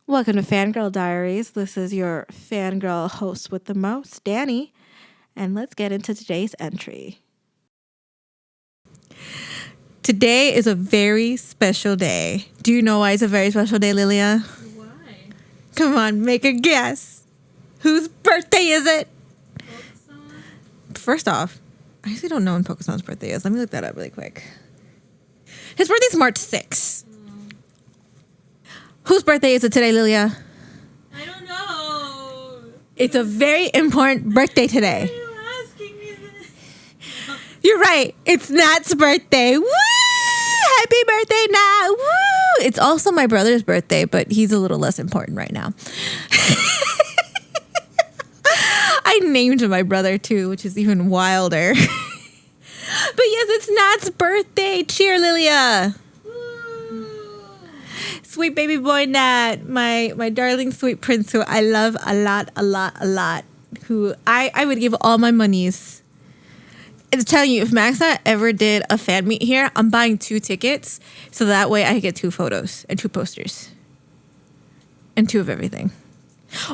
Welcome to Fangirl Diaries. This is your fangirl host with the most, Danny. And let's get into today's entry. Today is a very special day. Do you know why it's a very special day, Lilia? Why? Come on, make a guess. Whose birthday is it? Pokemon? First off, I actually don't know when Pokemon birthday is. Let me look that up really quick. His birthday's March 6th. Whose birthday is it today, Lilia? I don't know. It's a very important birthday today. Why are you asking me this? You're right. It's Nat's birthday. Woo! Happy birthday, Nat. Woo! It's also my brother's birthday, but he's a little less important right now. I named my brother too, which is even wilder. But yes, it's Nat's birthday. Cheer, Lilia. Sweet baby boy Nat, my darling sweet prince, who I love a lot, who I would give all my monies. I'm telling you, if Max Nat ever did a fan meet here, I'm buying 2 tickets, so that way I could get 2 photos and 2 posters. And 2 of everything.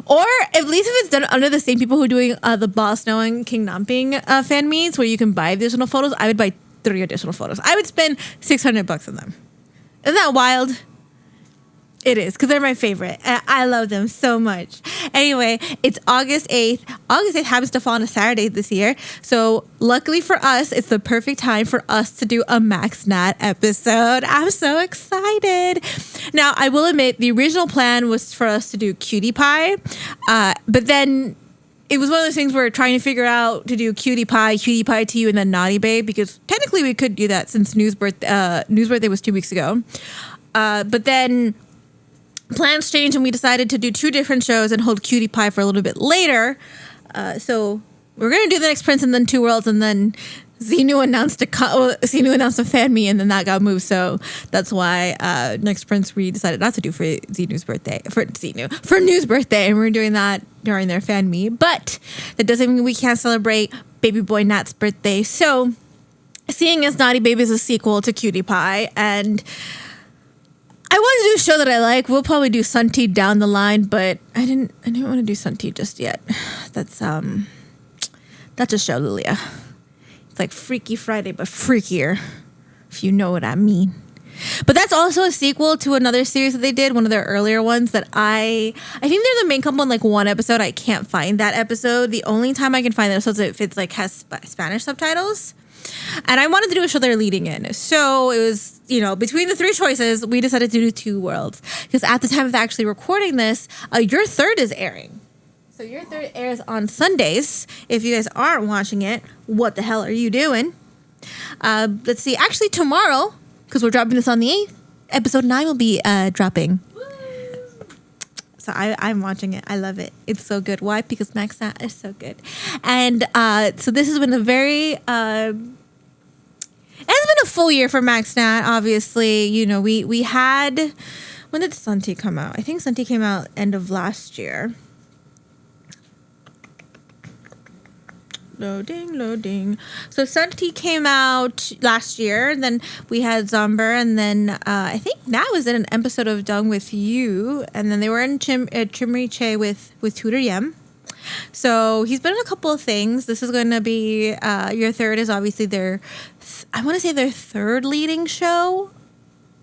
Or at least if it's done under the same people who are doing the Boss Noah and King Namping fan meets, where you can buy additional photos, I would buy 3 additional photos. I would spend $600 on them. Isn't that wild? It is, because they're my favorite. And I love them so much. Anyway, it's August 8th. August 8th happens to fall on a Saturday this year. So luckily for us, it's the perfect time for us to do a Max Nat episode. I'm so excited. Now, I will admit, the original plan was for us to do Cutie Pie. But then it was one of those things where we're trying to figure out to do Cutie Pie to You, and then Naughty Babe. Because technically we could do that since New's birthday was 2 weeks ago. But then plans changed and we decided to do 2 different shows and hold Cutie Pie for a little bit later. So we're going to do The Next Prince and then 2 Worlds, and then Xenu announced a fan meet, and then that got moved. So that's why Next Prince we decided not to do for Xenu's birthday, for New's birthday, and we're doing that during their fan meet. But that doesn't mean we can't celebrate baby boy Nat's birthday. So seeing as Naughty Babe is a sequel to Cutie Pie, and I want to do a show that I like. We'll probably do Sunty down the line, but I didn't want to do Sunty just yet. That's a show, Lilia. It's like Freaky Friday, but freakier, if you know what I mean. But that's also a sequel to another series that they did, one of their earlier ones that I think they're the main couple in like one episode. I can't find that episode. The only time I can find that episode is if it's like has Spanish subtitles. And I wanted to do a show they're leading in. So it was, between the 3 choices, we decided to do 2 Worlds. Because at the time of actually recording this, Your Third is airing. So Your Third airs on Sundays. If you guys aren't watching it, what the hell are you doing? Let's see. Actually, tomorrow, because we're dropping this on the 8th, episode 9 will be dropping. So I'm watching it. I love it. It's so good. Why? Because Max Nat is so good. And so this has been a very... it's been a full year for Max Nat, obviously. We had... When did Sunty come out? I think Sunty came out end of last year. Loading. So Sunty came out last year. Then we had Zomber. And then I think Nat was in an episode of Done With You. And then they were in Chimri Che with Tudor Yem. So he's been in a couple of things. This is going to be Your Third is obviously their 3rd leading show.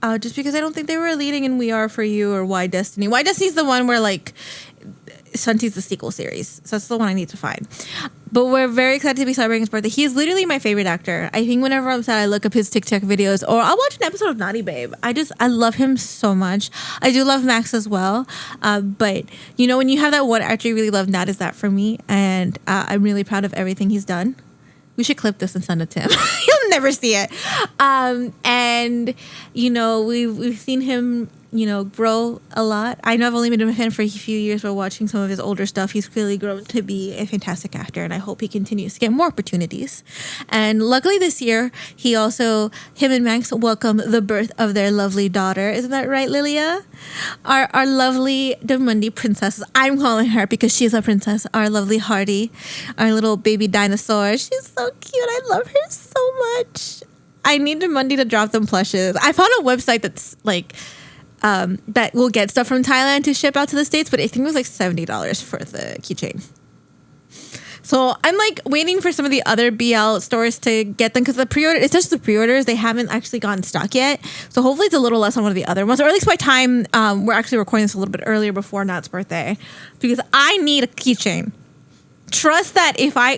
Just because I don't think they were leading in We Are For You or Why Destiny. Why Destiny's the one where like Sunty's the sequel series. So that's the one I need to find. But we're very excited to be celebrating his birthday. He is literally my favorite actor. I think whenever I'm sad, I look up his TikTok videos or I'll watch an episode of Naughty Babe. I love him so much. I do love Max as well. But, when you have that one actor you really love, Nat is that for me. And I'm really proud of everything he's done. We should clip this and send it to him. He'll never see it. And, we've seen him, grow a lot. I know I've only been a fan for a few years, but watching some of his older stuff, he's clearly grown to be a fantastic actor, and I hope he continues to get more opportunities. And luckily this year, him and Max welcome the birth of their lovely daughter. Isn't that right, Lilia? Our lovely Demundi princess. I'm calling her because she's a princess. Our lovely Hardy, our little baby dinosaur. She's so cute. I love her so much. I need Demundi to drop them plushes. I found a website that's like that will get stuff from Thailand to ship out to the States, but I think it was like $70 for the keychain. So I'm like waiting for some of the other BL stores to get them because it's just the pre-orders. They haven't actually gotten stock yet. So hopefully it's a little less on one of the other ones, or at least by time we're actually recording this a little bit earlier before Nat's birthday, because I need a keychain. Trust that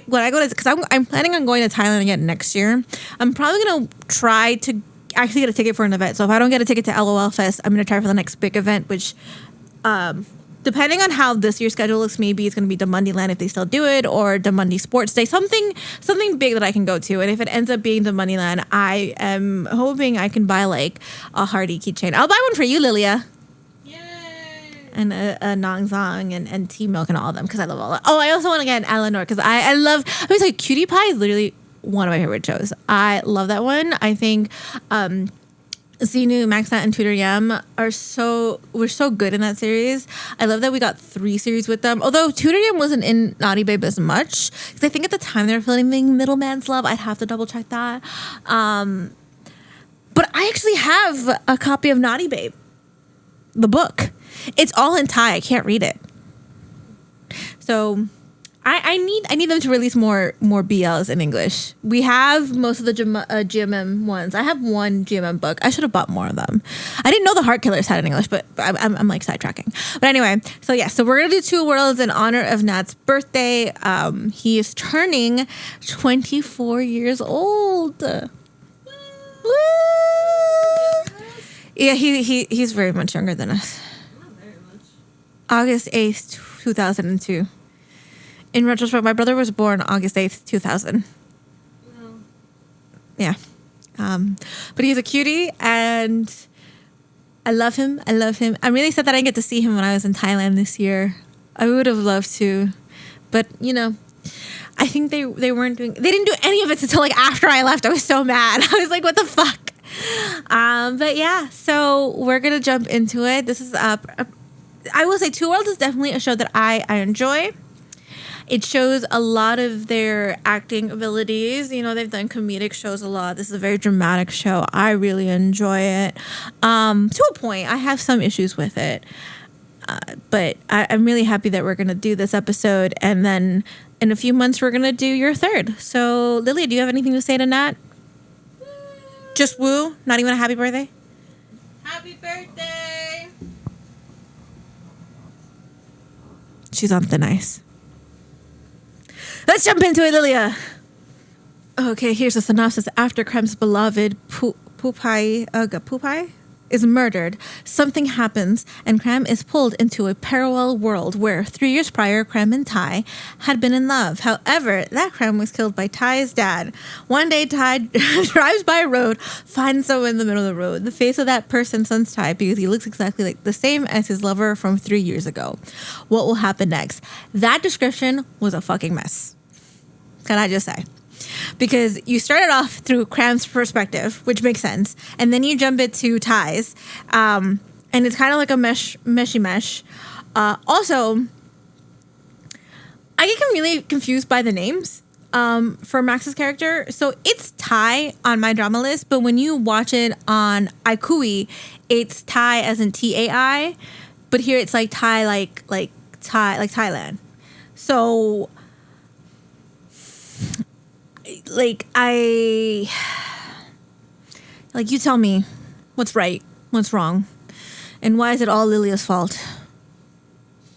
when I go to, because I'm planning on going to Thailand again next year, I'm probably going to try to actually get a ticket for an event. So if I don't get a ticket to LOL Fest, I'm going to try for the next big event, which depending on how this year's schedule looks, maybe it's going to be the Monday Land if they still do it, or the Monday Sports Day, something big that I can go to. And if it ends up being the Monday Land, I am hoping I can buy like a Hardy keychain. I'll buy one for you, Lilia. And a Nong Zong and Tea Milk and all of them because I love all that. Oh, I also want to get an Eleanor because I was like, Cutie Pie is literally one of my favorite shows. I love that one. I think Xenu, Maxat, and Tutor Yam were so good in that series. I love that we got 3 series with them. Although Tutor Yam wasn't in Naughty Babe as much, because I think at the time they were filming Middleman's Love. I'd have to double check that. But I actually have a copy of Naughty Babe, the book. It's all in Thai. I can't read it. So I need them to release more BLs in English. We have most of the GMM ones. I have one GMM book. I should have bought more of them. I didn't know the Heart Killers had in English, but I'm like sidetracking. But anyway, so we're gonna do 2 worlds in honor of Nat's birthday. He is turning 24 years old. Woo! Yeah, he's very much younger than us. Not very much. August 8th, 2002. In retrospect, my brother was born August 8th, 2000. No. Yeah. But he's a cutie, and I love him. I'm really sad that I didn't get to see him when I was in Thailand this year. I would have loved to. But, I think they didn't do any of it until like after I left. I was so mad. I was like, what the fuck? But yeah, so we're going to jump into it. This is I will say 2 Worlds is definitely a show that I enjoy. It shows a lot of their acting abilities. They've done comedic shows a lot. This is a very dramatic show. I really enjoy it. To a point, I have some issues with it. But I'm really happy that we're going to do this episode. And then in a few months, we're going to do your 3rd. So, Lilia, do you have anything to say to Nat? Just woo? Not even a happy birthday? Happy birthday! She's on thin ice. Let's jump into it, Lilia. Okay, here's a synopsis. After Kram's beloved Phupha is murdered, something happens, and Kram is pulled into a parallel world where 3 years prior, Kram and Tai had been in love. However, that Kram was killed by Tai's dad. One day, Tai drives by a road, finds someone in the middle of the road. The face of that person stuns Tai because he looks exactly like the same as his lover from 3 years ago. What will happen next? That description was a fucking mess. Can I just say? Because you started off through Kram's perspective, which makes sense, and then you jump into Tai's, and it's kind of like a meshy mesh. Also, I get really confused by the names for Max's character. So it's Tai on my drama list, but when you watch it on iQIYI, it's Tai as in TAI, but here it's like Tai like Thailand. So you tell me what's right, what's wrong, and why is it all Lilia's fault?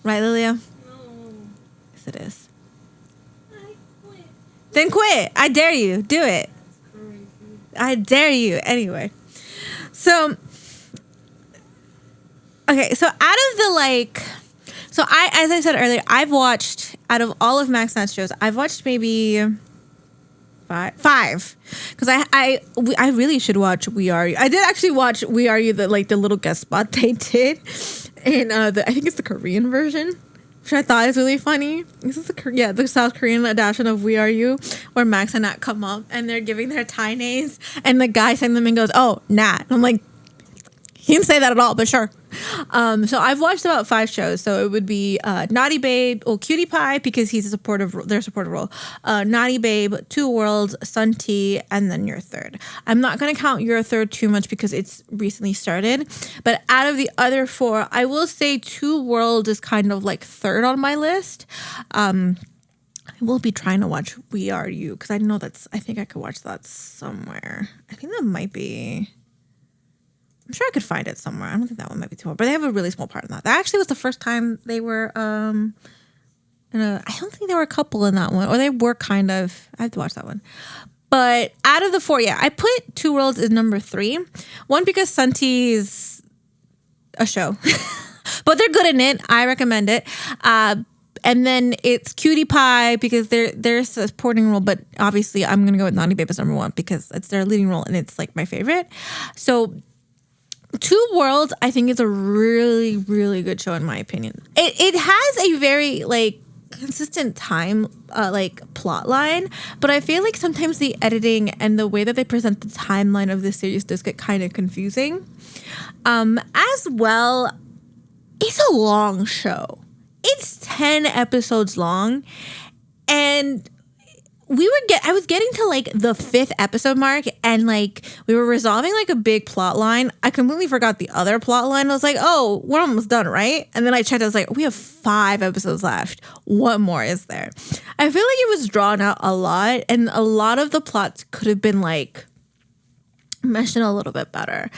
Right, Lilia? No. Yes, it is. I quit. Then quit. I dare you. Do it. That's crazy. I dare you. Anyway. So, okay. So out of the as I said earlier, I've watched, out of all of Max Nat's shows, I've watched maybe five, because I really should watch We Are You. I did actually watch We Are You, the little guest spot they did in I think it's the Korean version, which I thought is really funny. This is the South Korean adaptation of We Are You, where Max and Nat come up and they're giving their Thai names, and the guy sends them and goes, "Oh, Nat." I'm like, He didn't say that at all, but sure. So I've watched about 5 shows. So it would be Naughty Babe, Cutie Pie, because he's their supportive role. Naughty Babe, Two Worlds, Sun Tea, and then Your Third. I'm not going to count Your Third too much because it's recently started. But out of the other 4, I will say Two Worlds is kind of like third on my list. I will be trying to watch We Are You because I think I could watch that somewhere. I think that might be... I'm sure I could find it somewhere. I don't think that one might be too hard, but they have a really small part in that. That actually was the first time they were I don't think there were a couple in that one, or they were kind of. I have to watch that one. But out of the 4, I put Two Worlds as number 3. One, because Sunti is a show, but they're good in it. I recommend it. And then it's Cutie Pie because they're a supporting role, but obviously I'm gonna go with Naughty Babe as number 1 because it's their leading role and it's like my favorite. So Two Worlds, I think, is a really, really good show in my opinion. It has a very like consistent time plot line, but I feel like sometimes the editing and the way that they present the timeline of the series does get kind of confusing. As well, it's a long show. It's 10 episodes long, and I was getting to like the 5th episode mark, and like we were resolving like a big plot line. I completely forgot the other plot line. I was like, oh, we're almost done, right? And then I checked, I was like, we have 5 episodes left. What more is there? I feel like it was drawn out a lot, and a lot of the plots could have been like meshed in a little bit better.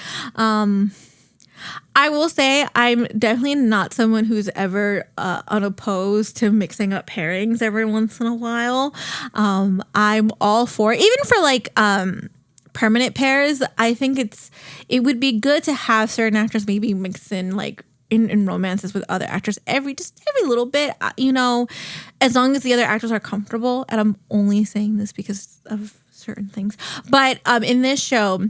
I will say I'm definitely not someone who's ever unopposed to mixing up pairings every once in a while. I'm all for it. Even for like permanent pairs. I think it would be good to have certain actors maybe mix in like in romances with other actors every little bit, as long as the other actors are comfortable. And I'm only saying this because of certain things. But in this show,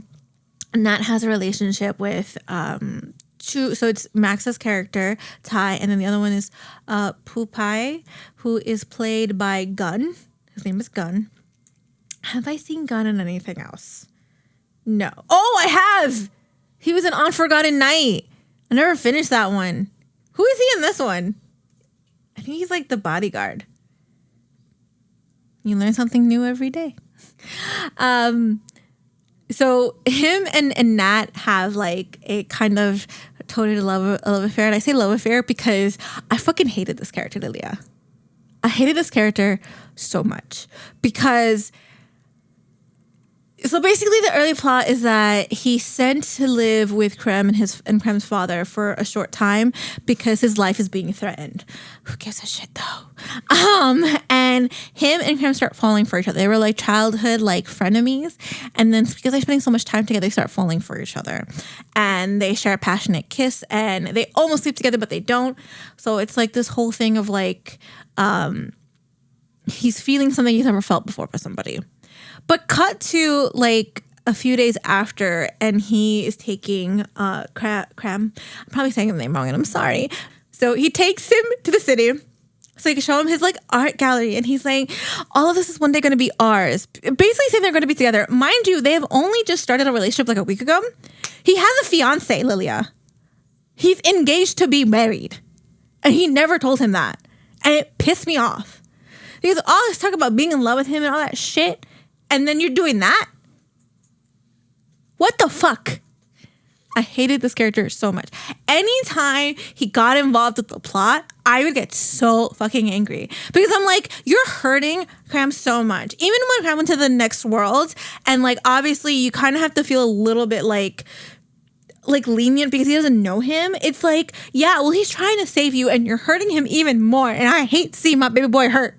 Nat has a relationship with so it's Max's character, Ty, and then the other one is Phupha, who is played by Gun. His name is Gun. Have I seen Gun in anything else? No. Oh, I have! He was in On Forgotten Night. I never finished that one. Who is he in this one? I think he's like the bodyguard. You learn something new every day. So him and Nat have like a kind of totally love affair. And I say love affair because I fucking hated this character, Lilia. I hated this character so much because... So basically the early plot is that he's sent to live with Kram and Kram's father for a short time because his life is being threatened. Who gives a shit though? And him and Kram start falling for each other. They were like childhood like frenemies, and then because they're spending so much time together, they start falling for each other. And they share a passionate kiss, and they almost sleep together, but they don't. So it's like this whole thing of like he's feeling something he's never felt before for somebody. But cut to like a few days after, and he is taking Kram. I'm probably saying his name wrong, and I'm sorry. So he takes him to the city so he can show him his like art gallery, and he's like, all of this is one day going to be ours. Basically saying they're going to be together. Mind you, they have only just started a relationship like a week ago. He has a fiance, Lilia. He's engaged to be married, and he never told him that, and it pissed me off because all this talk about being in love with him and all that shit. And then you're doing that? What the fuck? I hated this character so much. Anytime he got involved with the plot, I would get so fucking angry. Because I'm like, you're hurting Kram so much. Even when Kram went to the next world, and like obviously you kind of have to feel a little bit like lenient because he doesn't know him. It's like, yeah, well, he's trying to save you and you're hurting him even more. And I hate seeing my baby boy hurt.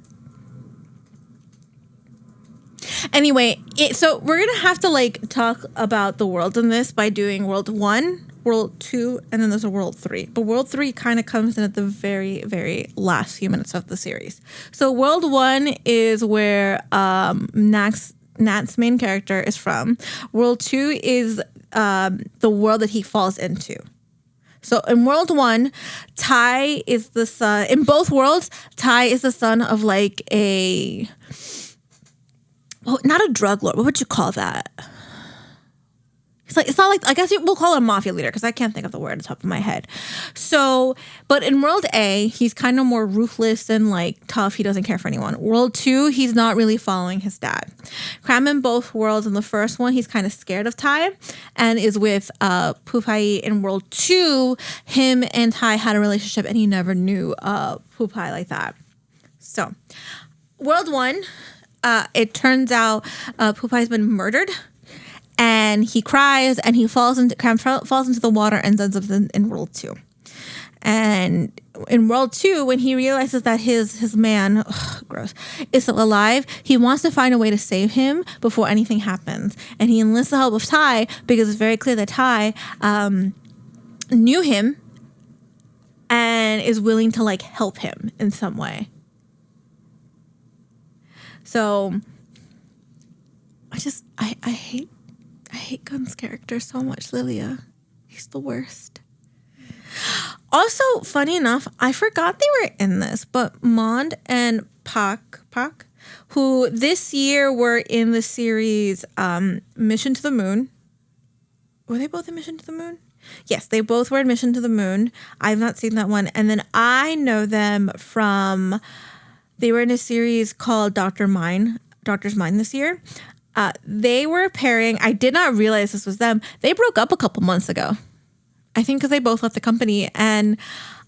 Anyway, so we're going to have to like talk about the worlds in this by doing world 1, world 2, and then there's a world 3. But world 3 kind of comes in at the very, very last few minutes of the series. So world 1 is where Nat's main character is from. World 2 is the world that he falls into. So in world 1, Ty is the son. In both worlds, Ty is the son of like a... Well, not a drug lord. What would you call that? It's not like, I guess we'll call it a mafia leader because I can't think of the word at the top of my head. So, but in World A, he's kind of more ruthless and like tough. He doesn't care for anyone. World 2, he's not really following his dad. Kram in both worlds. In the first one, he's kind of scared of Tai and is with Phupha. In World 2, him and Tai had a relationship and he never knew Phupha like that. So, World 1, it turns out Phupha has been murdered. And he cries and he falls into the water and ends up in World 2. And in World 2, when he realizes that his man, gross, is still alive, he wants to find a way to save him before anything happens. And he enlists the help of Tai because it's very clear that Tai knew him and is willing to like help him in some way. So I hate Gun's character so much, Lilia. He's the worst. Also, funny enough, I forgot they were in this, but Mond and Pak, who this year were in the series Mission to the Moon. Were they both in Mission to the Moon? Yes, they both were in Mission to the Moon. I've not seen that one. And then I know them from, they were in a series called Doctor's Mind this year. They were pairing. I did not realize this was them. They broke up a couple months ago. I think because they both left the company. And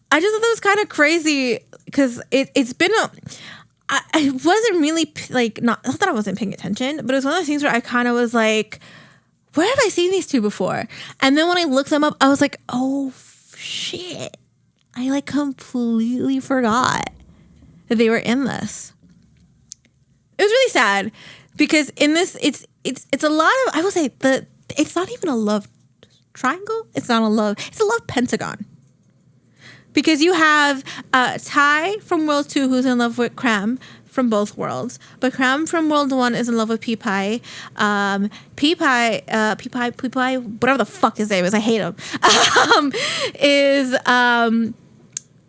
I just thought that was kind of crazy because it's been I wasn't really like, not that I wasn't paying attention, but it was one of those things where I kind of was like, where have I seen these two before? And then when I looked them up, I was like, oh shit. I like completely forgot that they were in this. It was really sad. Because in this, it's a lot of, I will say, it's not even a love triangle. It's not a love, it's a love pentagon. Because you have Tai from World 2 who's in love with Kram from both worlds. But Kram from World 1 is in love with Phupha. Phupha, whatever the fuck his name is, I hate him,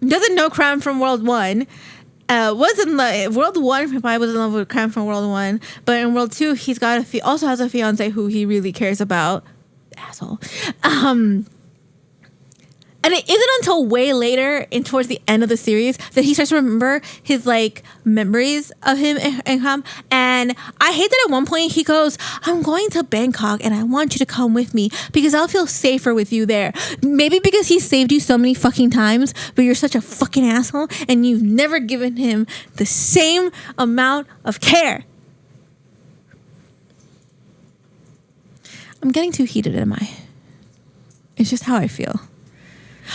doesn't know Kram from World 1. Was in the World 1, I was in love with Kram from World 1, but in World 2, he's got also has a fiance who he really cares about. Asshole. And it isn't until way later, towards the end of the series, that he starts to remember his like memories of him and Kram. And I hate that at one point he goes, "I'm going to Bangkok and I want you to come with me because I'll feel safer with you there." Maybe because he saved you so many fucking times, but you're such a fucking asshole and you've never given him the same amount of care. I'm getting too heated, am I? It's just how I feel.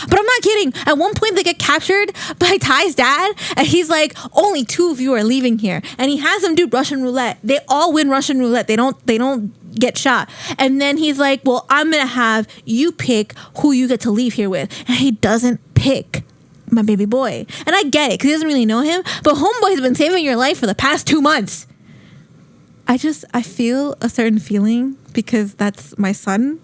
But I'm not kidding. At one point, they get captured by Tai's dad, and he's like, "Only 2 of you are leaving here." And he has them do Russian roulette. They all win Russian roulette. They don't get shot. And then he's like, "Well, I'm gonna have you pick who you get to leave here with." And he doesn't pick my baby boy. And I get it because he doesn't really know him. But homeboy has been saving your life for the past 2 months. I feel a certain feeling because that's my son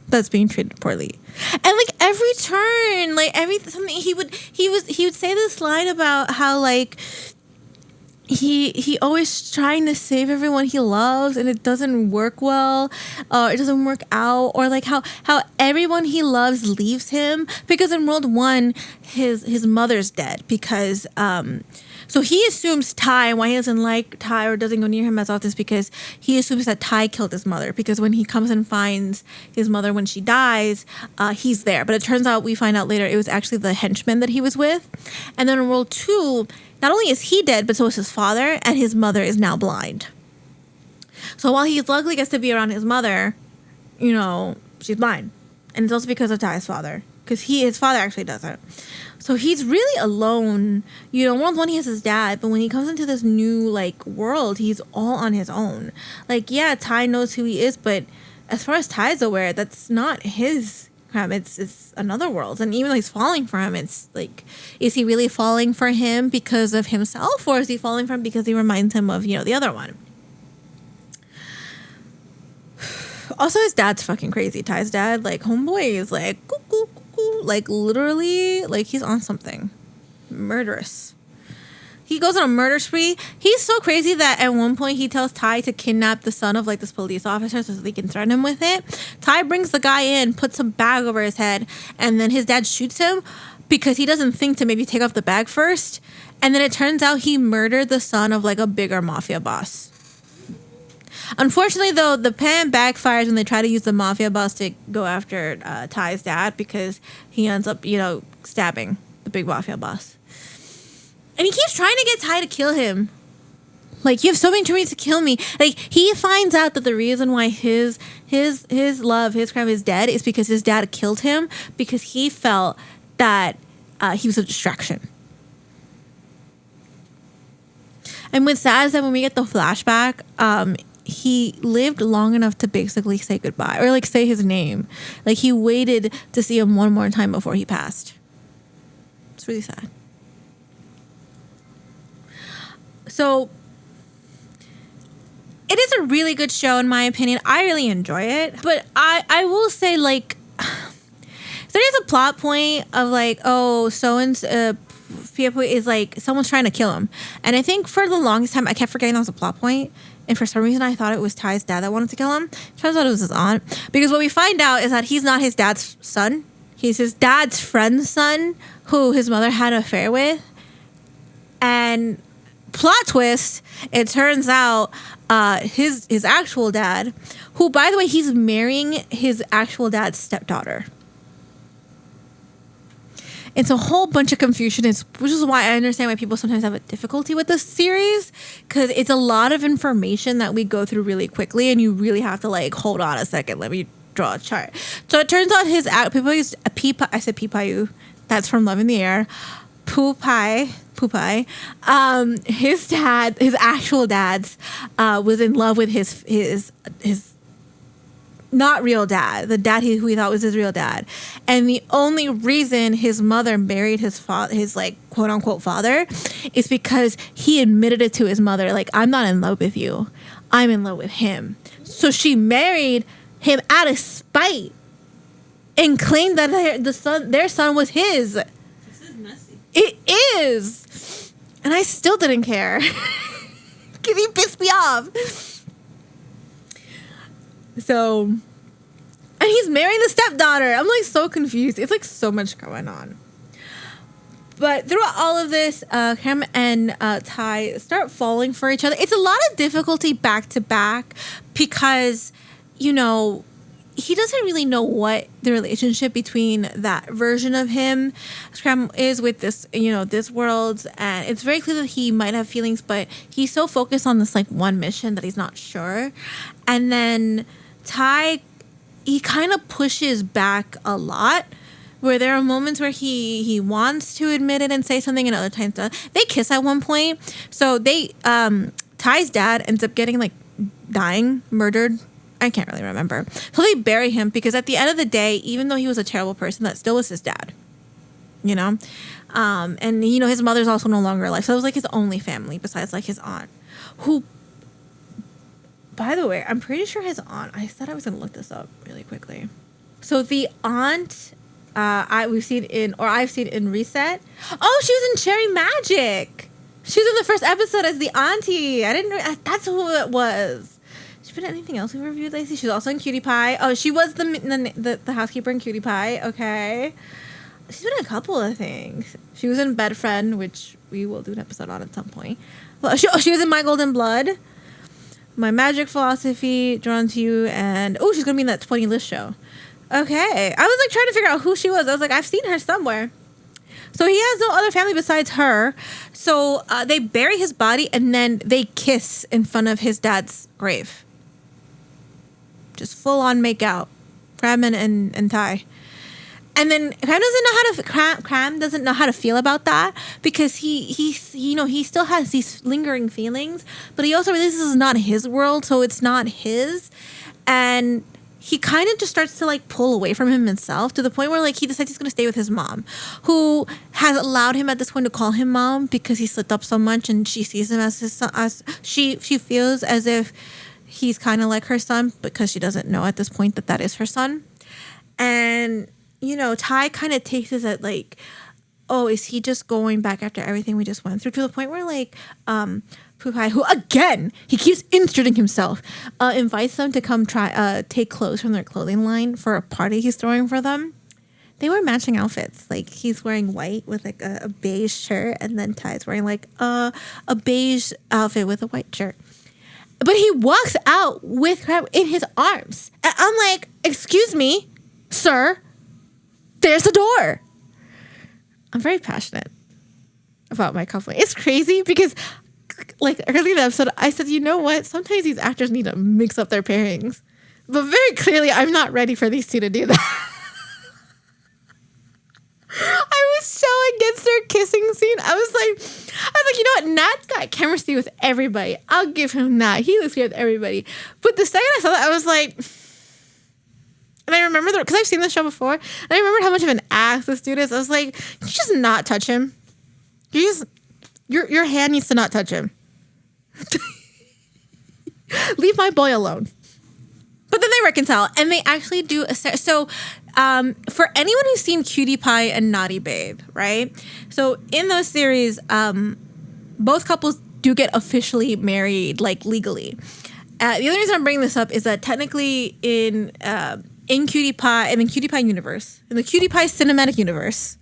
that's being treated poorly. And like every turn, like something he would say this line about how like he always trying to save everyone he loves and it doesn't work well, it doesn't work out, or like how everyone he loves leaves him because in World 1 his mother's dead because so he assumes Tai, why he doesn't like Tai or doesn't go near him as often is because he assumes that Tai killed his mother because when he comes and finds his mother when she dies, he's there. But it turns out, we find out later, it was actually the henchman that he was with. And then in World 2, not only is he dead, but so is his father, and his mother is now blind. So while he luckily gets to be around his mother, she's blind. And it's also because of Tai's father, because his father actually doesn't. So he's really alone. World 1 he has his dad, but when he comes into this new like world, he's all on his own. Like, yeah, Tai knows who he is, but as far as Tai's aware, that's not his Kram. It's another world. And even though he's falling for him, it's like, is he really falling for him because of himself, or is he falling for him because he reminds him of the other one? Also, his dad's fucking crazy. Tai's dad, like, homeboy is like cuckoo, cuckoo, like literally, like he's on something murderous. he goes on a murder spree. He's so crazy that at one point he tells Ty to kidnap the son of like this police officer so they can threaten him with it. Ty brings the guy in, puts a bag over his head, and then his dad shoots him because he doesn't think to maybe take off the bag first. And then it turns out he murdered the son of like a bigger mafia boss. Unfortunately, though, the plan backfires when they try to use the mafia boss to go after Ty's dad because he ends up, stabbing the big mafia boss. And he keeps trying to get Ty to kill him. Like, you have so many reasons to kill me. Like, he finds out that the reason why his Kram is dead is because his dad killed him because he felt that he was a distraction. And what's sad is that when we get the flashback, he lived long enough to basically say goodbye or like say his name. Like he waited to see him one more time before he passed. It's really sad. So it is a really good show in my opinion. I really enjoy it. But I will say like there is a plot point of like, oh, so-and-so Phupha is like someone's trying to kill him. And I think for the longest time I kept forgetting that was a plot point. And for some reason, I thought it was Ty's dad that wanted to kill him. Turns out it was his aunt. Because what we find out is that he's not his dad's son. He's his dad's friend's son, who his mother had an affair with. And plot twist, it turns out his actual dad, who, by the way, he's marrying his actual dad's stepdaughter. It's a whole bunch of confusion, which is why I understand why people sometimes have a difficulty with this series, because it's a lot of information that we go through really quickly, and you really have to like hold on a second. Let me draw a chart. So it turns out I said Pipayu. That's from Love in the Air. Phupha. His actual dad's was in love with his not real dad, the dad who he thought was his real dad. And the only reason his mother married his like quote unquote father is because he admitted it to his mother, like, I'm not in love with you, I'm in love with him. So she married him out of spite and claimed that their son was his. This is messy. It is. And I still didn't care. Because he pissed me off. So, and he's marrying the stepdaughter. I'm like so confused. It's like so much going on. But throughout all of this, Kram and Ty start falling for each other. It's a lot of difficulty back to back because, he doesn't really know what the relationship between that version of him, Kram, is with this, this world. And it's very clear that he might have feelings, but he's so focused on this like one mission that he's not sure. And then Ty, he kind of pushes back a lot, where there are moments where he wants to admit it and say something, and other times they kiss at one point. So Ty's dad ends up getting like dying, murdered. I can't really remember. So they bury him because at the end of the day, even though he was a terrible person, that still was his dad. And his mother's also no longer alive. So it was like his only family besides like his aunt, who, by the way, I'm pretty sure his aunt, I said I was going to look this up really quickly. So the aunt, I've seen in Reset. Oh, she was in Cherry Magic. She was in the first episode as the auntie. I didn't know. That's who it was. She's been in anything else we reviewed, Lacey? She's also in Cutie Pie. Oh, she was the housekeeper in Cutie Pie. Okay. She's been in a couple of things. She was in Bed Friend, which we will do an episode on at some point. Well, she was in My Golden Blood. My Magic Philosophy, Drawn to You, and she's gonna be in that 20 List show. Okay, I was like trying to figure out who she was. I was like, I've seen her somewhere. So he has no other family besides her. So they bury his body and then they kiss in front of his dad's grave. Just full on make out, Kram and Ty. And then Kram doesn't know how to feel about that because he still has these lingering feelings, but he also realizes this is not his world, so it's not his, and he kind of just starts to like pull away from himself to the point where like he decides he's going to stay with his mom, who has allowed him at this point to call him mom because he slipped up so much, and she sees him as his son. She feels as if he's kind of like her son because she doesn't know at this point that is her son, and. Ty kind of takes this at like, oh, is he just going back after everything we just went through, to the point where like Phupha, who again he keeps inserting himself, invites them to come try take clothes from their clothing line for a party he's throwing for them. They wear matching outfits. Like he's wearing white with like a beige shirt, and then Ty's wearing like a beige outfit with a white shirt. But he walks out with Kram in his arms. And I'm like, excuse me, sir, there's the door. I'm very passionate about my couple. It's crazy because like early in the episode, I said, you know what? Sometimes these actors need to mix up their pairings. But very clearly, I'm not ready for these two to do that. I was so against their kissing scene. I was like, you know what? Nat's got chemistry with everybody. I'll give him that. He looks good with everybody. But the second I saw that, I was like, and I remember because I've seen this show before, and I remembered how much of an ass this dude is. I was like, you just not touch him. Your hand needs to not touch him. Leave my boy alone. But then they reconcile, and they actually do so. For anyone who's seen Cutie Pie and Naughty Babe, right? So in those series, both couples do get officially married, like legally. The only reason I'm bringing this up is that technically in Cutie Pie and in Cutie Pie universe, in the Cutie Pie cinematic universe,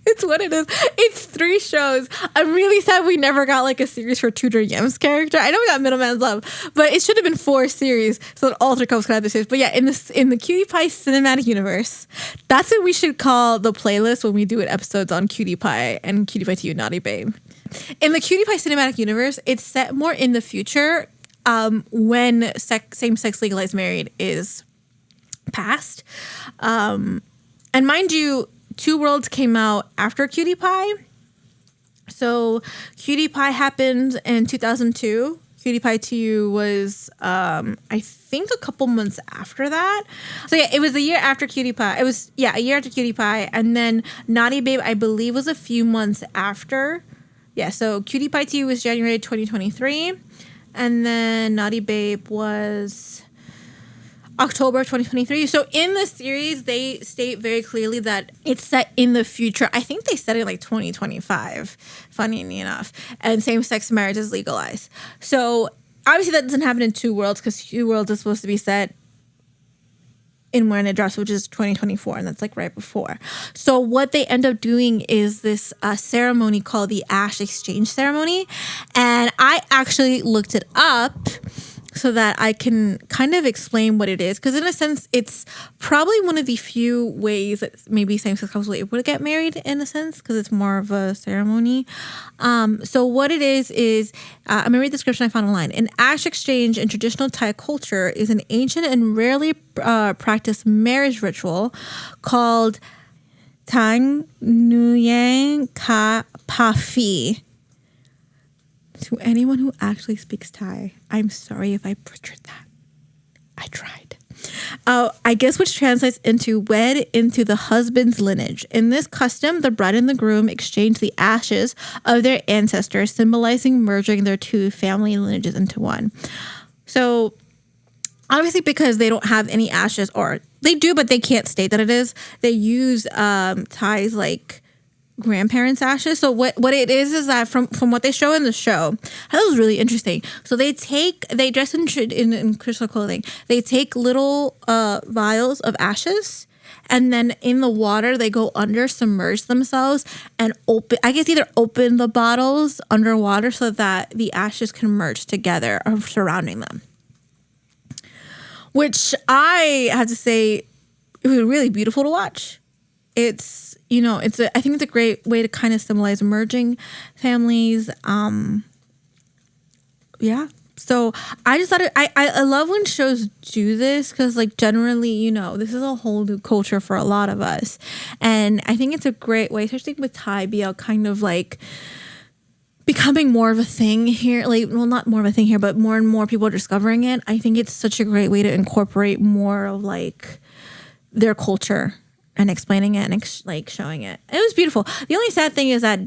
it's what it is. It's 3 shows. I'm really sad we never got like a series for Tudor Yim's character. I know we got Middleman's Love, but it should have been 4 series so that all 3 couples could have the series. But yeah, in the Cutie Pie cinematic universe, that's what we should call the playlist when we do episodes on Cutie Pie and Cutie Pie 2 Naughty Babe. In the Cutie Pie cinematic universe, it's set more in the future when same-sex legalized marriage is passed. And mind you, Two Worlds came out after Cutie Pie. So Cutie Pie happened in 2002. Cutie Pie 2 was, I think, a couple months after that. So yeah, it was a year after Cutie Pie. It was, a year after Cutie Pie. And then Naughty Babe, I believe, was a few months after. Yeah, so Cutie Pie 2 was January 2023. And then Naughty Babe was October 2023. So in the series, they state very clearly that it's set in the future. I think they said it like 2025, funny enough. And same-sex marriage is legalized. So obviously that doesn't happen in Two Worlds because Two Worlds is supposed to be set in when it drops, which is 2024, and that's like right before. So what they end up doing is this ceremony called the Ash Exchange Ceremony. And I actually looked it up so that I can kind of explain what it is. Because in a sense, it's probably one of the few ways that maybe same-sex couples will able to get married, in a sense, because it's more of a ceremony. So what it is I'm going to read the description I found online. An ash exchange in traditional Thai culture is an ancient and rarely practiced marriage ritual called Tang Nuyang Ka Pafi. To anyone who actually speaks Thai, I'm sorry if I butchered that. I tried. I guess which translates into wed into the husband's lineage. In this custom, the bride and the groom exchange the ashes of their ancestors, symbolizing merging their two family lineages into one. So obviously because they don't have any ashes, or they do, but they can't state that it is, they use Thai's like grandparents' ashes. So what it is that from what they show in the show, that was really interesting. So they dress in crystal clothing. They take little vials of ashes, and then in the water they go under, submerge themselves, and either open the bottles underwater so that the ashes can merge together surrounding them. Which I have to say, it was really beautiful to watch. I think it's a great way to kind of symbolize merging families. So I just thought I love when shows do this because, like, generally, this is a whole new culture for a lot of us. And I think it's a great way, especially with Thai BL kind of like becoming more of a thing here. Like, well, not more of a thing here, but more and more people are discovering it. I think it's such a great way to incorporate more of like their culture and explaining it and like showing it. It was beautiful. The only sad thing is that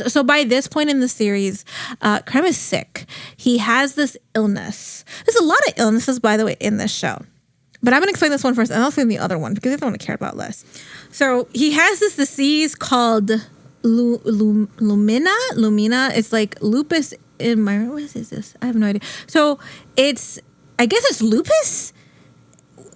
so by this point in the series, Kram is sick. He has this illness. There's a lot of illnesses, by the way, in this show. But I'm going to explain this one first, and I'll explain the other one because I don't want to care about less. So he has this disease called Lumina. It's like lupus in my... What is this? I have no idea. So I guess it's lupus,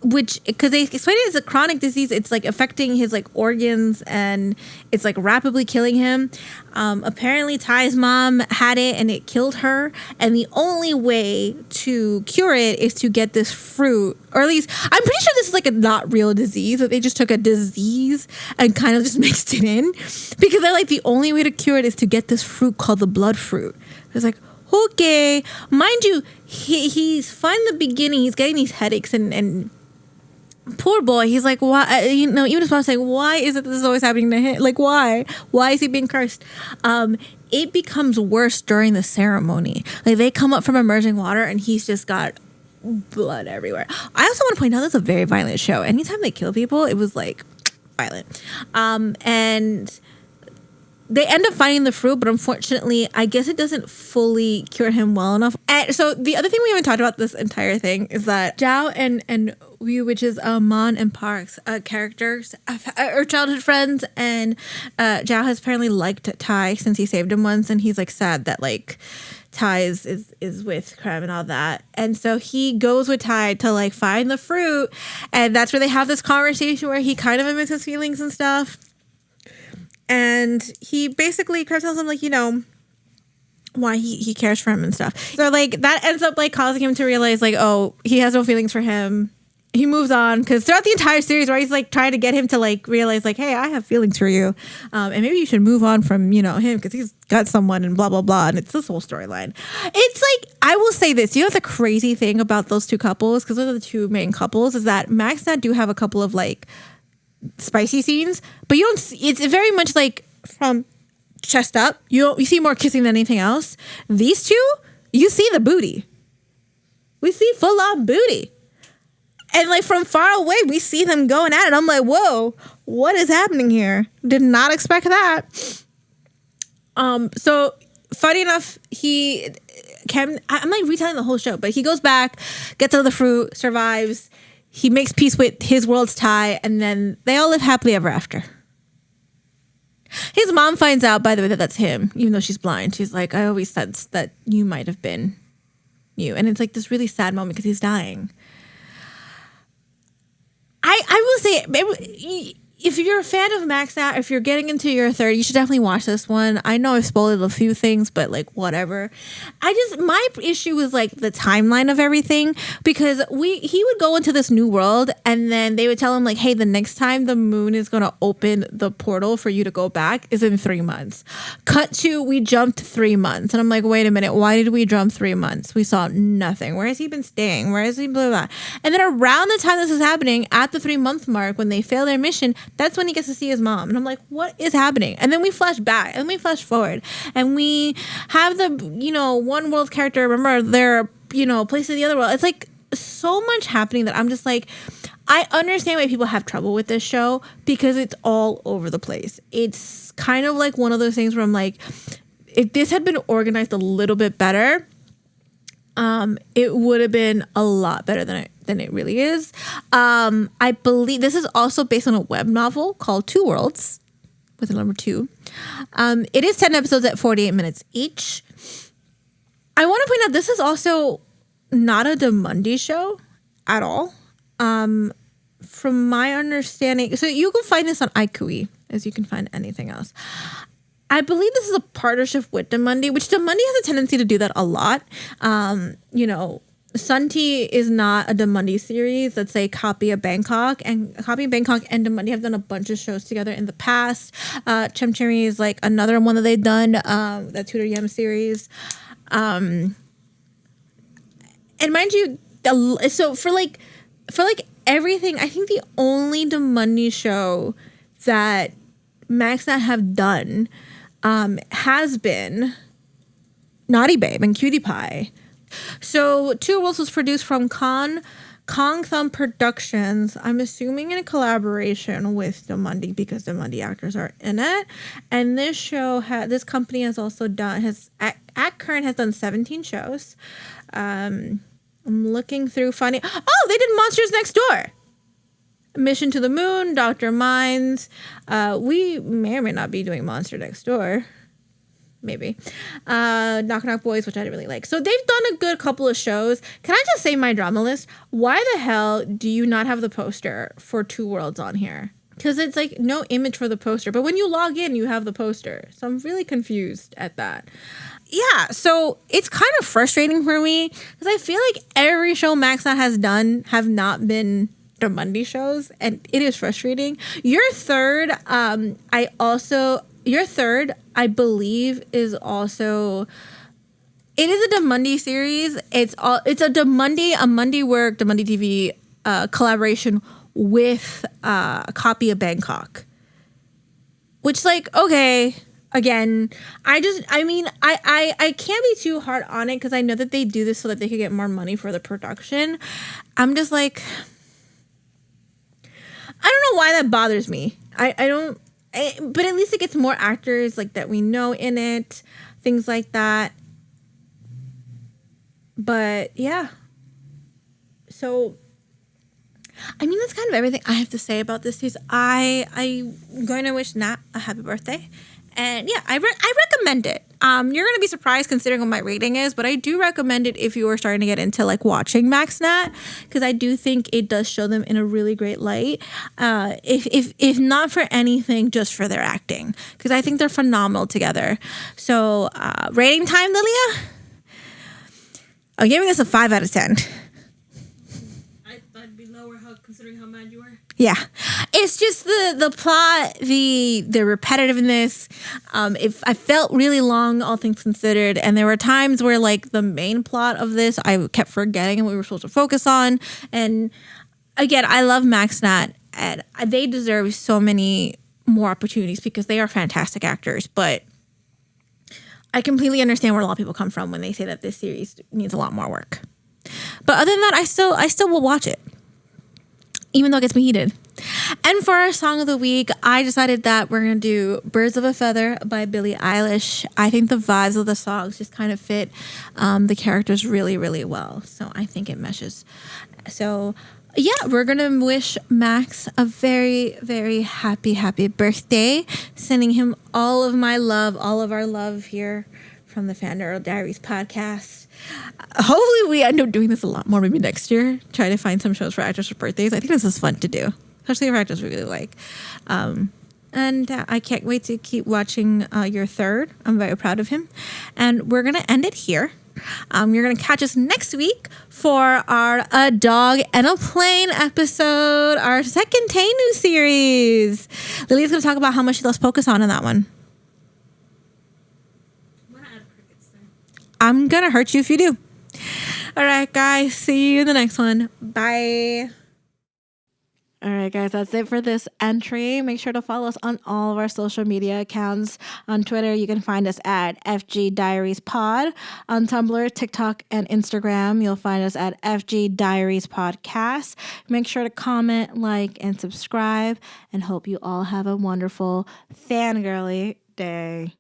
which, because they explain it as a chronic disease, it's like affecting his like organs and it's like rapidly killing him. Apparently Ty's mom had it and it killed her, and the only way to cure it is to get this fruit, or at least I'm pretty sure this is like a not real disease, that they just took a disease and kind of just mixed it in, because they're like, the only way to cure it is to get this fruit called the blood fruit. It's like, okay, mind you, he's fine in the beginning, he's getting these headaches and poor boy, he's like, why? Even his mom's saying, why is it this is always happening to him? Like, why? Why is he being cursed? It becomes worse during the ceremony. Like, they come up from emerging water and he's just got blood everywhere. I also want to point out this is a very violent show. Anytime they kill people, it was like violent. And they end up finding the fruit, but unfortunately, I guess it doesn't fully cure him well enough. And so the other thing we haven't talked about this entire thing is that Zhao and Yu, which is Mon and Park's characters, are childhood friends, and Zhao has apparently liked Tai since he saved him once, and he's like sad that like Tai is with Kram and all that. And so he goes with Tai to like find the fruit, and that's where they have this conversation where he kind of admits his feelings and stuff. And he basically, Kram tells him, like, why he cares for him and stuff. So, like, that ends up, like, causing him to realize, like, oh, he has no feelings for him. He moves on, because throughout the entire series, where he's, like, trying to get him to, like, realize, like, hey, I have feelings for you. And maybe you should move on from, him, because he's got someone and blah, blah, blah. And it's this whole storyline. It's, like, I will say this. The crazy thing about those two couples, because those are the two main couples, is that Max and Nat do have a couple of, like, spicy scenes, but you don't see, it's very much like from chest up. You see more kissing than anything else. These two, you see the booty. We see full on booty, and like from far away we see them going at it. I'm like, whoa, what is happening here? Did not expect that. So funny enough, I'm like retelling the whole show, but he goes back, gets out of the fruit, survives. He makes peace with his world's Tai, and then they all live happily ever after. His mom finds out, by the way, that that's him, even though she's blind. She's like, I always sensed that you might have been you. And it's like this really sad moment because he's dying. I will say, if you're a fan of Max Nat, if you're getting into your third, you should definitely watch this one. I know I've spoiled a few things, but like whatever. My issue was like the timeline of everything, because he would go into this new world and then they would tell him like, hey, the next time the moon is going to open the portal for you to go back is in 3 months. Cut to, we jumped 3 months. And I'm like, wait a minute, why did we jump 3 months? We saw nothing. Where has he been staying? Where is he? Blah, blah, blah. And then around the time this is happening, at the 3-month mark, when they fail their mission, that's when he gets to see his mom. And I'm like, what is happening? And then we flash back and we flash forward and we have the, one world character, remember their, place in the other world. It's like so much happening that I'm just like, I understand why people have trouble with this show, because it's all over the place. It's kind of like one of those things where I'm like, if this had been organized a little bit better, it would have been a lot better than it really is. I believe this is also based on a web novel called Two Worlds, with the number 2. It is 10 episodes at 48 minutes each. I want to point out this is also not a Demundi show at all. From my understanding, so you can find this on iQIYI as you can find anything else. I believe this is a partnership with Demundi, which Demundi has a tendency to do that a lot. Sunti is not a Demundi series. That's a copy of Bangkok, and Demundi have done a bunch of shows together in the past. Chemchemi is like another one that they've done, that Tudor Yem series. And mind you, so for everything, I think the only Demundi show that Max Nat have done has been Naughty Babe and Cutie Pie. So Two Worlds was produced from Kong Thumb Productions. I'm assuming in a collaboration with Demundi, because Demundi actors are in it. And this show, this company has also done, at current has done 17 shows. I'm looking through funny. Oh, they did Monsters Next Door. Mission to the Moon, Dr. Minds. We may or may not be doing Monster Next Door. Maybe. Knock Knock Boys, which I didn't really like. So they've done a good couple of shows. Can I just say my drama list? Why the hell do you not have the poster for Two Worlds on here? Because it's like no image for the poster. But when you log in, you have the poster. So I'm really confused at that. Yeah, so it's kind of frustrating for me because I feel like every show MaxNat has done have not been the Monday shows, and it is frustrating. Your third, I believe, is also. It is a Monday series. It's a Monday Work, Monday TV collaboration with a copy of Bangkok, which like okay. Again, I can't be too hard on it because I know that they do this so that they could get more money for the production. I'm just like, I don't know why that bothers me. But at least it gets more actors like that we know in it, things like that. But yeah. So, I mean, that's kind of everything I have to say about this series. I'm going to wish Nat a happy birthday. And yeah, I recommend it. You're going to be surprised considering what my rating is, but I do recommend it if you are starting to get into like watching MaxNat, because I do think it does show them in a really great light. If not for anything, just for their acting, because I think they're phenomenal together. So rating time, Lilia? I'm giving this a 5 out of 10. I thought it'd be lower considering how mad you were. Yeah, it's just the plot, the repetitiveness. I felt really long, all things considered, and there were times where like the main plot of this I kept forgetting and we were supposed to focus on. And again, I love MaxNat, and they deserve so many more opportunities because they are fantastic actors. But I completely understand where a lot of people come from when they say that this series needs a lot more work. But other than that, I still will watch it, even though it gets me heated. And for our song of the week, I decided that we're going to do Birds of a Feather by Billie Eilish. I think the vibes of the songs just kind of fit the characters really, really well. So I think it meshes. So yeah, we're going to wish Max a very, very happy, happy birthday. Sending him all of my love, all of our love here from the Fangirl Diaries podcast. Hopefully we end up doing this a lot more maybe next year. Try to find some shows for actors for birthdays. I think this is fun to do, especially for actors we really like. And I can't wait to keep watching your third. I'm very proud of him. And we're going to end it here. You're going to catch us next week for our A Dog and a Plane episode, our second Tainu series. Lily's going to talk about how much she loves Pocahontas in that one. I'm going to hurt you if you do. All right, guys. See you in the next one. Bye. All right, guys, that's it for this entry. Make sure to follow us on all of our social media accounts. On Twitter, you can find us at FG Diaries Pod. On Tumblr, TikTok, and Instagram, you'll find us at FG Diaries Podcast. Make sure to comment, like, and subscribe, and hope you all have a wonderful fangirly day.